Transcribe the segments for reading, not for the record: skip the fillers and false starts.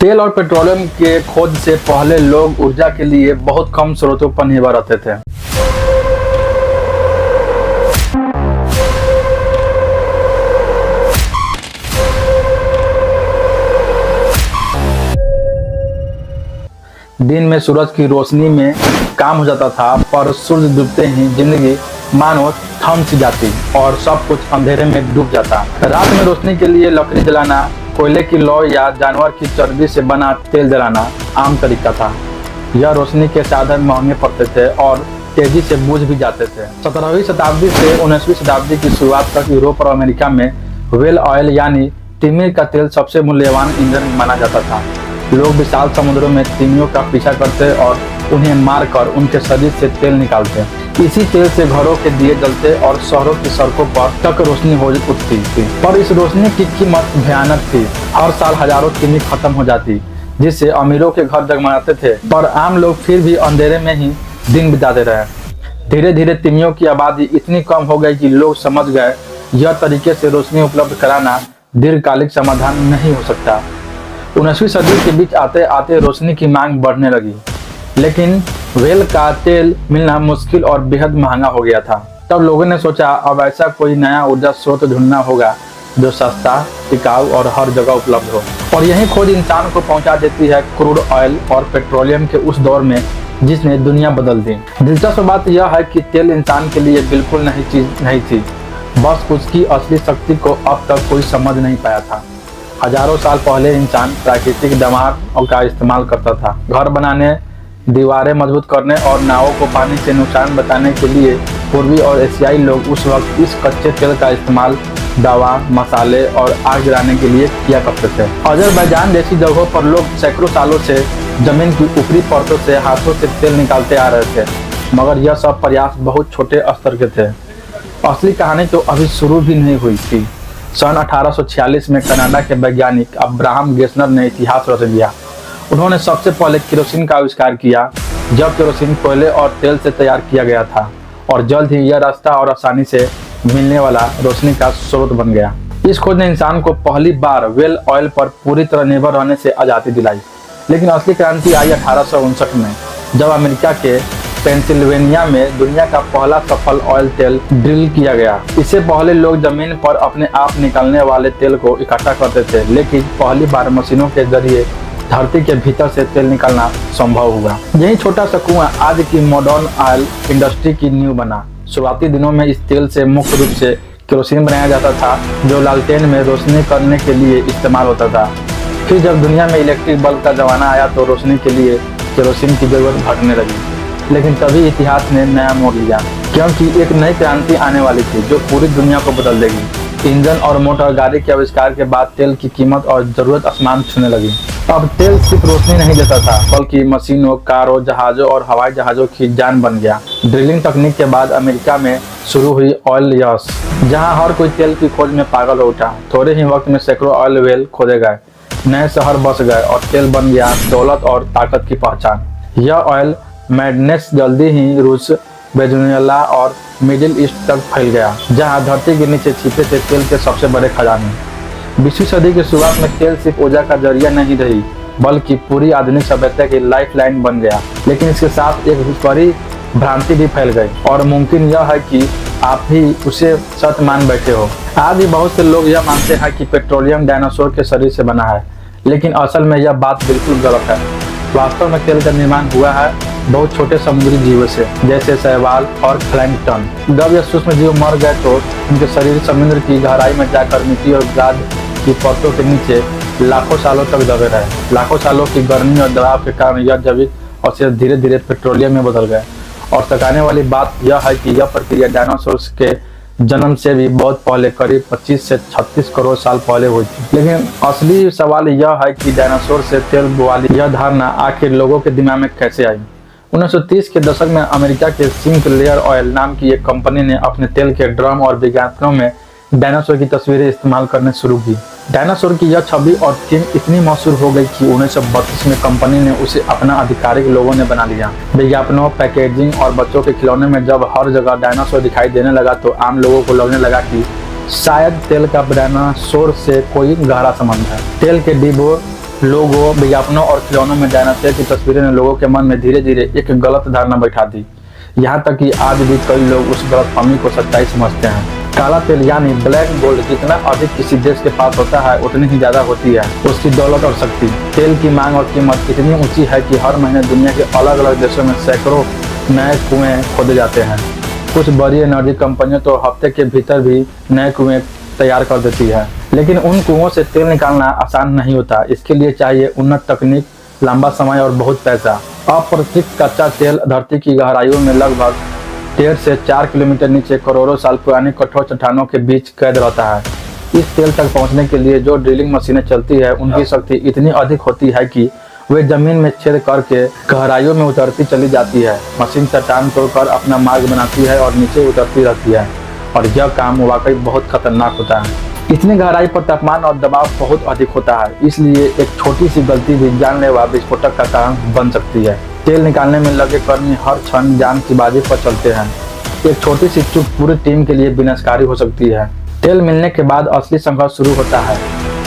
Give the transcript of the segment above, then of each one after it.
तेल और पेट्रोलियम के खोज से पहले लोग ऊर्जा के लिए बहुत कम स्रोतों पर निर्भर रहते थे। दिन में सूरज की रोशनी में काम हो जाता था, पर सूरज डूबते ही जिंदगी मानो थम सी जाती और सब कुछ अंधेरे में डूब जाता। रात में रोशनी के लिए लकड़ी जलाना, कोयले की लौ या जानवर की चर्बी से बना तेल जलाना आम तरीका था। यह रोशनी के साधन महंगे पड़ते थे और तेजी से बुझ भी जाते थे। 17वीं शताब्दी से 19वीं शताब्दी की शुरुआत तक यूरोप और अमेरिका में व्हेल ऑयल यानी तिमी का तेल सबसे मूल्यवान ईंधन माना जाता था। लोग विशाल समुद्रों में तिमियों का पीछा करते और उन्हें मारकर उनके शरीर से तेल निकालते। इसी तेल से घरों के दिए जलते और शहरों की सड़कों पर तक रोशनी हो उठती थी। पर इस रोशनी की कीमत भयानक थी। हर साल हजारों तिमी खत्म हो जाती, जिससे अमीरों के घर जगमगाते थे, पर आम लोग फिर भी अंधेरे में ही दिन बिताते रहे। धीरे धीरे तिमियों की आबादी इतनी कम हो गई कि लोग समझ गए यह तरीके से रोशनी उपलब्ध कराना दीर्घकालिक समाधान नहीं हो सकता। 19वीं सदी के बीच आते आते रोशनी की मांग बढ़ने लगी, लेकिन व्हेल का तेल मिलना मुश्किल और बेहद महंगा हो गया था। तब लोगों ने सोचा अब ऐसा कोई नया ऊर्जा स्रोत ढूंढना होगा जो सस्ता, टिकाऊ और हर जगह उपलब्ध हो। और यही खोज इंसान को पहुंचा देती है क्रूड ऑयल और पेट्रोलियम के उस दौर में जिसने दुनिया बदल दी। दिलचस्प बात यह है कि तेल इंसान के लिए बिल्कुल नई चीज नहीं थी, बस उसकी असली शक्ति को अब तक कोई समझ नहीं पाया था। हजारों साल पहले इंसान प्राकृतिक दमार का इस्तेमाल करता था। घर बनाने, दीवारें मजबूत करने और नावों को पानी से नुकसान बचाने के लिए पूर्वी और एशियाई लोग उस वक्त इस कच्चे तेल का इस्तेमाल दवा, मसाले और आग जलाने के लिए किया करते थे। अजरबैजान जैसी जगहों पर लोग सैकड़ों सालों से जमीन की ऊपरी परतों से हाथों से तेल निकालते आ रहे थे, मगर यह सब प्रयास बहुत छोटे स्तर के थे। असली कहानी तो अभी शुरू भी नहीं हुई थी। सन 1846 में कनाडा के वैज्ञानिक अब्राहम गेसनर ने इतिहास रच दिया। उन्होंने सबसे पहले केरोसिन का आविष्कार किया, जब केरोसिन कोयले और तेल से तैयार किया गया था, और जल्द ही यह रास्ता और आसानी से मिलने वाला रोशनी का स्रोत बन गया। इस खोज ने इंसान को पहली बार व्हेल ऑयल पर पूरी तरह निर्भर रहने से आज़ादी दिलाई। लेकिन असली क्रांति आई 1859 में, जब अमेरिका के पेंसिल्वेनिया में दुनिया का पहला सफल ऑयल तेल ड्रिल किया गया। इससे पहले लोग जमीन पर अपने आप निकलने वाले तेल को इकट्ठा करते थे, लेकिन पहली बार मशीनों के जरिए धरती के भीतर से तेल निकालना संभव हुआ। यही छोटा सा कुआं आज की मॉडर्न ऑयल इंडस्ट्री की नींव बना। शुरुआती दिनों में इस तेल से मुख्य रूप से केरोसिन बनाया जाता था, जो लालटेन में रोशनी करने के लिए इस्तेमाल होता था। फिर जब दुनिया में इलेक्ट्रिक बल्ब का जमाना आया तो रोशनी के लिए केरोसिन की जरूरत घटने लगी। लेकिन तभी इतिहास ने नया मोड़ लिया, क्योंकि एक नई क्रांति आने वाली थी जो पूरी दुनिया को बदल देगी। इंजन और मोटर गाड़ी के आविष्कार के बाद तेल की कीमत और जरूरत आसमान छूने लगी। अब तेल सिर्फ रोशनी नहीं देता था, बल्कि मशीनों, कारों, जहाजों और हवाई जहाजों की जान बन गया। ड्रिलिंग तकनीक के बाद अमेरिका में शुरू हुई ऑयल यश, जहां हर कोई तेल की खोज में पागल हो उठा। थोड़े ही वक्त में सैकड़ों ऑयल वेल खोदे गए, नए शहर बस गए और तेल बन गया दौलत और ताकत की पहचान। यह ऑयल मैडनेस जल्दी ही रूस, वेनेजुएला और मिडिल ईस्ट तक फैल गया, जहां धरती के नीचे छिपे थे तेल के सबसे बड़े खजाने। 20वीं सदी की शुरुआत में तेल सिर्फ ऊर्जा का जरिया नहीं रही, बल्कि पूरी आधुनिक सभ्यता की लाइफलाइन बन गया। लेकिन इसके साथ एक बड़ी भ्रांति भी फैल गई, और मुमकिन यह है कि आप भी उसे सच मान बैठे हो। आज भी बहुत से लोग यह मानते हैं कि पेट्रोलियम डायनासोर के शरीर से बना है, लेकिन असल में यह बात बिल्कुल गलत है। वास्तव में तेल का निर्माण हुआ है बहुत छोटे समुद्री जीवों से, जैसे शैवाल और प्लैंकटन। जब यह सूक्ष्म जीव मर गए तो उनके शरीर समुद्र की गहराई में जाकर मिट्टी और गाद की परतों के नीचे लाखों सालों तक दबे रहे। लाखों सालों की गर्मी और दबाव के कारण यह जैविक अवशेष धीरे धीरे पेट्रोलियम में बदल गए। और सकाने वाली बात यह है कि यह प्रक्रिया डायनासोर के जन्म से भी बहुत पहले, करीब 25 से 36 करोड़ साल पहले हुई थी। लेकिन असली सवाल यह है कि डायनासोर से तेल वाली यह धारणा आखिर लोगों के दिमाग में कैसे आई। 1930 के दशक में अमेरिका के सिंक्लेयर ऑयल नाम की एक कंपनी ने अपने तेल के ड्रम और विज्ञापनों में डायनासोर की तस्वीरें इस्तेमाल करने शुरू की। डायनासोर की यह छवि और थीम इतनी मशहूर हो गई कि 1932 में कंपनी ने उसे अपना आधिकारिक लोगो ने बना लिया। विज्ञापनों, पैकेजिंग और बच्चों के खिलौने में जब हर जगह डायनासोर दिखाई देने लगा तो आम लोगों को लगने लगा कि शायद तेल का डायनासोर से कोई गहरा संबंध है। तेल के डिब्बों लोगों, विज्ञापनों और खिलौनों में डायनासोर की तस्वीरें ने लोगों के मन में धीरे धीरे एक गलत धारणा बैठा दी। यहाँ तक कि आज भी कई लोग उस गलतफहमी को सच्चाई समझते हैं। काला तेल यानी ब्लैक गोल्ड जितना अधिक किसी देश के पास होता है उतनी ही ज्यादा होती है उसकी दौलत और शक्ति। तेल की मांग और कीमत इतनी ऊंची है कि हर महीने दुनिया के अलग अलग देशों में सैकड़ों नए कुएं खोदे जाते हैं। कुछ बड़ी एनर्जी कंपनियां तो हफ्ते के भीतर भी नए कुएं तैयार कर देती है, लेकिन उन कुओं से तेल निकालना आसान नहीं होता। इसके लिए चाहिए उन्नत तकनीक, लंबा समय और बहुत पैसा। अप्रशिक्षित कच्चा तेल धरती की गहराइयों में लगभग 1.5 से 4 किलोमीटर नीचे करोड़ों साल पुरानी कठोर चट्टानों के बीच कैद रहता है। इस तेल तक पहुंचने के लिए जो ड्रिलिंग मशीनें चलती है उनकी शक्ति इतनी अधिक होती है कि वे जमीन में छेद करके गहराइयों में उतरती चली जाती है। मशीन चट्टान तोड़कर अपना मार्ग बनाती है और नीचे उतरती रहती है, और यह काम वाकई बहुत खतरनाक होता है। इतनी गहराई पर तापमान और दबाव बहुत अधिक होता है, इसलिए एक छोटी सी गलती भी जानलेवा विस्फोटक का कारण बन सकती है। तेल निकालने में लगे कर्मी हर क्षण जान की बाजी पर चलते हैं। एक छोटी सी चूक पूरी टीम के लिए विनाशकारी हो सकती है। तेल मिलने के बाद असली संघर्ष शुरू होता है,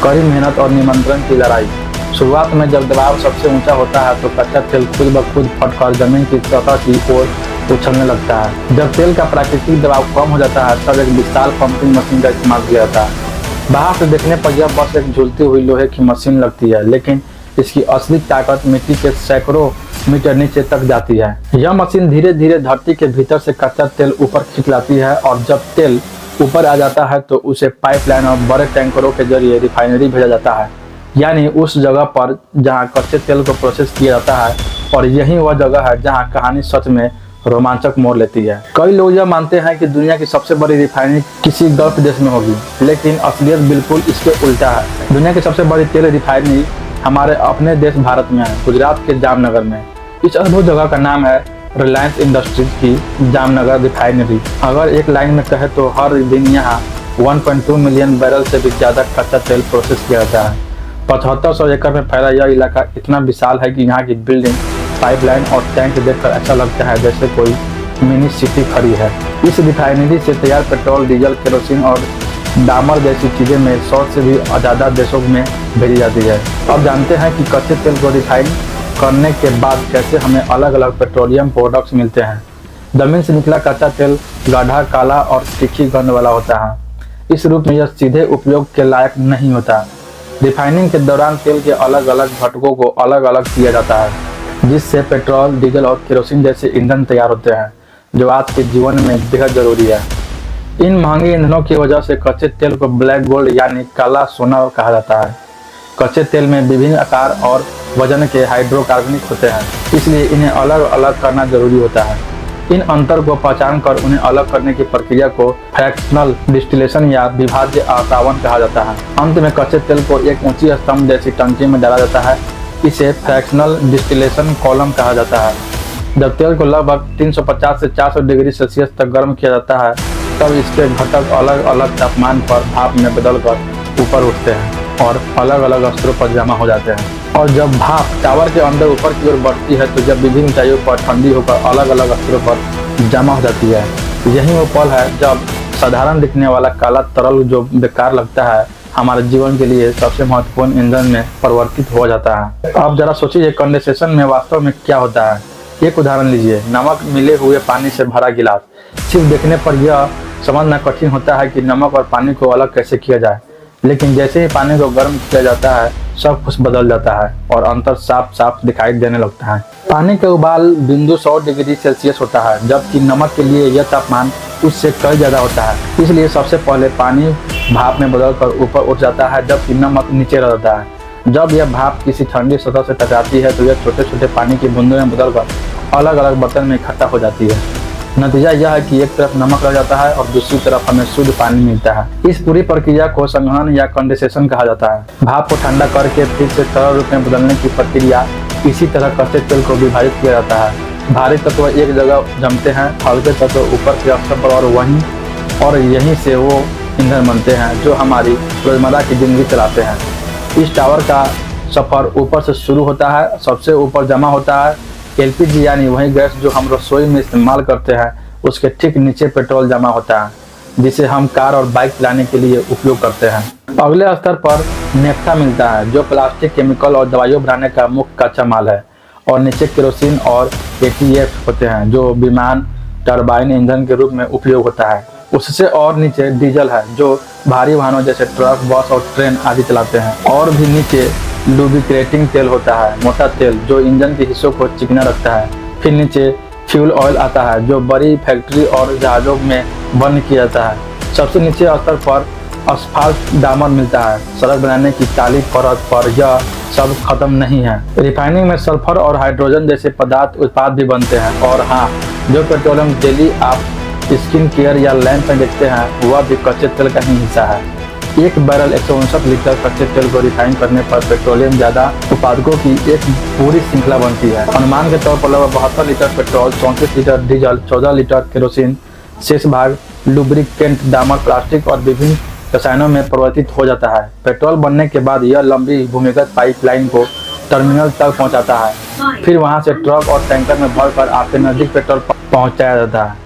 कड़ी मेहनत और निमंत्रण की लड़ाई। शुरुआत में जब दबाव सबसे ऊंचा होता है तो कच्चा तेल खुद ब खुद फटकर जमीन की सतह की ओर उछलने लगता है। जब तेल का प्राकृतिक दबाव कम हो जाता है तब एक विशाल पंपिंग मशीन का इस्तेमाल किया जाता है। बाहर से देखने पर यह बस एक झूलती हुई लोहे की मशीन लगती है, लेकिन इसकी असली ताकत मिट्टी के सैकड़ों मीटर नीचे तक जाती है। यह मशीन धीरे धीरे धरती के भीतर से कच्चा तेल ऊपर खींच लाती है, और जब तेल ऊपर आ जाता है तो उसे पाइपलाइन और बड़े टैंकरों के जरिए रिफाइनरी भेजा जाता है, यानी उस जगह पर जहां कच्चे तेल को प्रोसेस किया जाता है। और यही वह जगह है जहां कहानी सच में रोमांचक मोड़ लेती है। कई लोग यह मानते हैं कि दुनिया की सबसे बड़ी रिफाइनरी किसी गल्फ देश में होगी, लेकिन असलियत बिल्कुल इसके उल्टा है। दुनिया की सबसे बड़ी तेल रिफाइनरी हमारे अपने देश भारत में है, गुजरात के जामनगर में। इस अद्भुत जगह का नाम है रिलायंस इंडस्ट्रीज की जामनगर रिफाइनरी। अगर एक लाइन में कहे तो हर दिन यहाँ 1.2 मिलियन बैरल से भी ज्यादा कच्चा तेल प्रोसेस किया जाता है। 7500 एकड़ में फैला यह इलाका इतना विशाल है कि यहाँ की बिल्डिंग, पाइपलाइन और टैंक देखकर ऐसा लगता है जैसे कोई मिनी सिटी खड़ी है। इस रिफाइनरी से तैयार पेट्रोल, डीजल, केरोसिन और डामर जैसी चीजें में 100 से भी ज्यादा देशों में भेजी जाती है। अब जानते हैं कि कच्चे तेल को रिफाइन करने के बाद कैसे हमें अलग अलग पेट्रोलियम प्रोडक्ट्स मिलते हैं। जमीन से निकला कच्चा तेल गाढ़ा, काला और तीखी गंध वाला होता है। इस रूप में यह सीधे उपयोग के लायक नहीं होता। रिफाइनिंग के दौरान तेल के अलग अलग घटकों को अलग अलग किया जाता है, जिससे पेट्रोल, डीजल और केरोसिन जैसे ईंधन तैयार होते हैं, जो आज के जीवन में बेहद जरूरी है। इन महंगे ईंधनों की वजह से कच्चे तेल को ब्लैक गोल्ड यानी काला सोना कहा जाता है। कच्चे तेल में विभिन्न आकार और वजन के हाइड्रोकार्बनिक होते हैं, इसलिए इन्हें अलग अलग करना जरूरी होता है। इन अंतर को पहचान कर उन्हें अलग करने की प्रक्रिया को फ्रैक्शनल डिस्टिलेशन या विभाज्य आसावन कहा जाता है। अंत में कच्चे तेल को एक ऊंची स्तंभ जैसी टंकी में डाला जाता है, इसे फ्रैक्शनल डिस्टिलेशन कॉलम कहा जाता है। जब तेल को लगभग 350 से 400 डिग्री सेल्सियस तक गर्म किया जाता है तब इसके घटक अलग अलग तापमान पर भाप में बदलकर ऊपर उठते हैं और अलग अलग स्तरों पर जमा हो जाते हैं। और जब भाप टावर के अंदर ऊपर की ओर बढ़ती है तो जब विभिन्न ऊंचाइयों पर ठंडी होकर अलग अलग स्तरों पर जमा हो जाती है। यही वो पल है जब साधारण दिखने वाला काला तरल जो बेकार लगता है हमारे जीवन के लिए सबसे महत्वपूर्ण ईंधन में परिवर्तित हो जाता है। अब जरा सोचिए कंडेंसेशन में वास्तव में क्या होता है। एक उदाहरण लीजिए, नमक मिले हुए पानी से भरा गिलास। सिर्फ देखने पर यह समझना कठिन होता है कि नमक और पानी को अलग कैसे किया जाए, लेकिन जैसे ही पानी को गर्म किया जाता है सब कुछ बदल जाता है और अंतर साफ साफ दिखाई देने लगता है। पानी के उबाल बिंदु 100 डिग्री सेल्सियस होता है, जबकि नमक के लिए यह तापमान उससे कई ज्यादा होता है। इसलिए सबसे पहले पानी भाप में बदलकर ऊपर उठ जाता है, जबकि नमक नीचे रह जाता है। जब यह भाप किसी ठंडी सतह से टकराती है तो यह छोटे छोटे पानी की बूंदों में बदलकर अलग अलग बर्तन में इकट्ठा हो जाती है। नतीजा यह है कि एक तरफ नमक रह जाता है और दूसरी तरफ हमें शुद्ध पानी मिलता है। इस पूरी प्रक्रिया को संघनन या कंडेंसेशन कहा जाता है। भाप को ठंडा करके फिर से तरल रूप में बदलने की प्रक्रिया। इसी तरह कच्चे तेल को विभाजित किया जाता है। भारी तत्व एक जगह जमते हैं, हल्के तत्व ऊपर के स्तर पर, और यहीं से वो ईंधन बनते हैं जो हमारी रोजमर्रा की जिंदगी चलाते हैं। इस टावर का सफर ऊपर से शुरू होता है, सबसे ऊपर जमा होता है। एलपीजी यानी वही गैस जो हम रसोई में इस्तेमाल करते हैं, उसके ठीक नीचे पेट्रोल जमा होता है, जिसे हम कार और बाइक चलाने के लिए उपयोग करते हैं। अगले स्तर पर नेफ्था मिलता है, जो प्लास्टिक, केमिकल और दवाइयों बनाने का मुख्य कच्चा माल है। और नीचे केरोसिन और एटीएफ होते हैं, जो विमान टरबाइन ईंधन के रूप में उपयोग होता है। उससे और नीचे डीजल है, जो भारी वाहनों जैसे ट्रक, बस और ट्रेन आदि चलाते हैं। और भी नीचे लुब्रिकेटिंग तेल होता है, मोटा तेल जो इंजन के हिस्सों को चिकना रखता है। फिर नीचे फ्यूल ऑयल आता है, जो बड़ी फैक्ट्री और जहाज़ों में बर्न किया जाता है। सबसे नीचे स्तर पर असफाल्ट डामर मिलता है, सड़क बनाने की काली परत पर। यह सब खत्म नहीं है, रिफाइनिंग में सल्फर और हाइड्रोजन जैसे उत्पाद भी बनते हैं। और हाँ, जो पेट्रोलियम डेली आप स्किन केयर या लैंप में देखते हैं, वह भी कच्चे तेल का ही हिस्सा है। एक बैरल 159 लीटर कच्चे तेल को रिफाइन करने पर पेट्रोलियम ज्यादा उत्पादकों की एक पूरी श्रृंखला बनती है। अनुमान के तौर पर लगभग 72 litre petrol, 34 litre diesel, 14 litre kerosene, शेष भाग लुब्रिकेंट, दामर, प्लास्टिक और विभिन्न रसायनों में परिवर्तित हो जाता है। पेट्रोल बनने के बाद यह लंबी भूमिगत पाइपलाइन को टर्मिनल तक पहुंचाता है। फिर वहां से ट्रक और टैंकर में भरकर आपके नजदीक पेट्रोल पहुंचाया जाता है।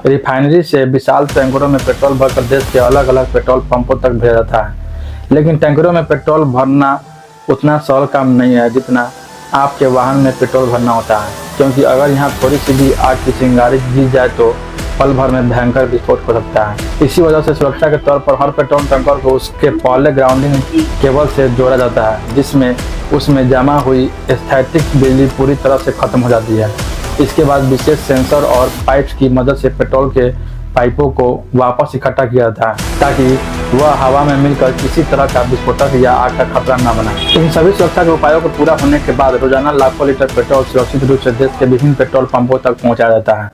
रिफाइनरी से विशाल टैंकरों में पेट्रोल भरकर देश के अलग अलग पेट्रोल पंपों तक भेजा जाता है। लेकिन टैंकरों में पेट्रोल भरना उतना सरल काम नहीं है जितना आपके वाहन में पेट्रोल भरना होता है, क्योंकि अगर यहाँ थोड़ी सी भी आग की चिंगारी दी जाए तो पल भर में भयंकर विस्फोट हो सकता है। इसी वजह से सुरक्षा के तौर पर हर पेट्रोल टैंकर को उसके पहले ग्राउंडिंग केबल से जोड़ा जाता है, जिसमें उसमें जमा हुई स्थैतिक बिजली पूरी तरह से खत्म हो जाती है। इसके बाद विशेष सेंसर और पाइप्स की मदद से पेट्रोल के पाइपों को वापस इकट्ठा किया जाता है, ताकि वह हवा में मिलकर किसी तरह का विस्फोटक या आग का खतरा न बनाए। इन सभी सुरक्षा के उपायों को पूरा होने के बाद रोजाना लाखों लीटर पेट्रोल सुरक्षित रूप से देश के विभिन्न पेट्रोल पंपों तक पहुंचाया जाता है।